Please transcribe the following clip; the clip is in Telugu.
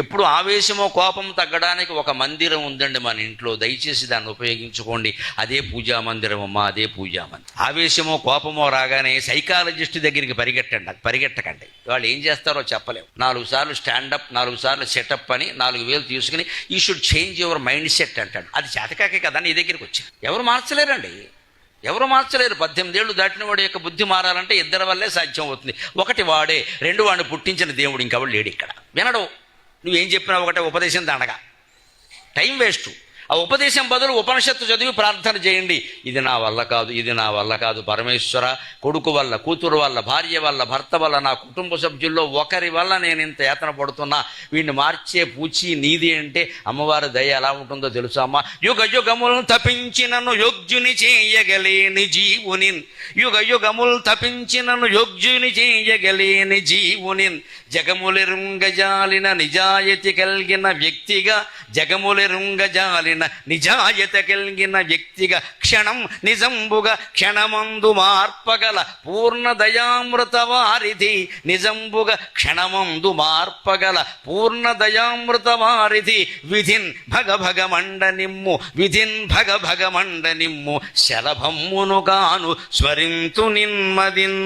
ఎప్పుడు ఆవేశమో కోపం తగ్గడానికి ఒక మందిరం ఉందండి మన ఇంట్లో, దయచేసి దాన్ని ఉపయోగించుకోండి. అదే పూజా మందిరం అమ్మా, అదే పూజా మందిరం. ఆవేశమో కోపమో రాగానే సైకాలజిస్ట్ దగ్గరికి పరిగెట్టకండి. వాళ్ళు ఏం చేస్తారో చెప్పలేము. 4 సార్లు స్టాండప్, 4 సార్లు సెటప్ అని 4,000 తీసుకుని you should change your mind set అంటాడు. అది చేతకాకే కదా నీ దగ్గరికి వచ్చింది. ఎవరు మార్చలేరండి, ఎవరు మార్చలేరు. 18 ఏళ్ళు దాటిన వాడి యొక్క బుద్ధి మారాలంటే 2 వల్లే సాధ్యం అవుతుంది. ఒకటి వాడే, 2 వాడిని పుట్టించిన దేవుడు, ఇంకెవడు లేడు ఇక్కడ. వినడు, నువ్వేం చెప్పినా ఒకటే ఉపదేశం దండగా, టైం వేస్ట్. ఆ ఉపదేశం బదులు ఉపనిషత్తు చదివి ప్రార్థన చేయండి. ఇది నా వల్ల కాదు, ఇది నా వల్ల కాదు పరమేశ్వర, కొడుకు వల్ల, కూతురు వల్ల, భార్య వల్ల, భర్త వల్ల, నా కుటుంబ సభ్యుల్లో ఒకరి వల్ల నేను ఇంత యాతన పడుతున్నా, వీడిని మార్చే పూచి నీది అంటే అమ్మవారి దయ ఎలా ఉంటుందో తెలుసా అమ్మ. యుగ యుగములు తపించినను యోగ్యుని చేయగలేని జీవుని, యుగ యుగములు తపించినను యోగ్యుని చేయగలేని జీవుని, జగములెరుంగజాలిన నిజాయతి కలిగిన వ్యక్తిగా, జగములెరుంగజాలిన నిజాయత కలిగిన వ్యక్తిగా, క్షణం నిజంబుగా క్షణమందు మార్పగల పూర్ణ దయామృత వారిధి, నిజంబుగా క్షణమందు మార్పగల పూర్ణ దయామృత వారిధి, విధిన్ భగ భగ మండ నిమ్ము, విధిన్ భగ భగ మండ నిమ్ము, శరభమ్మును గాను స్మరింతు నిన్మదిన్.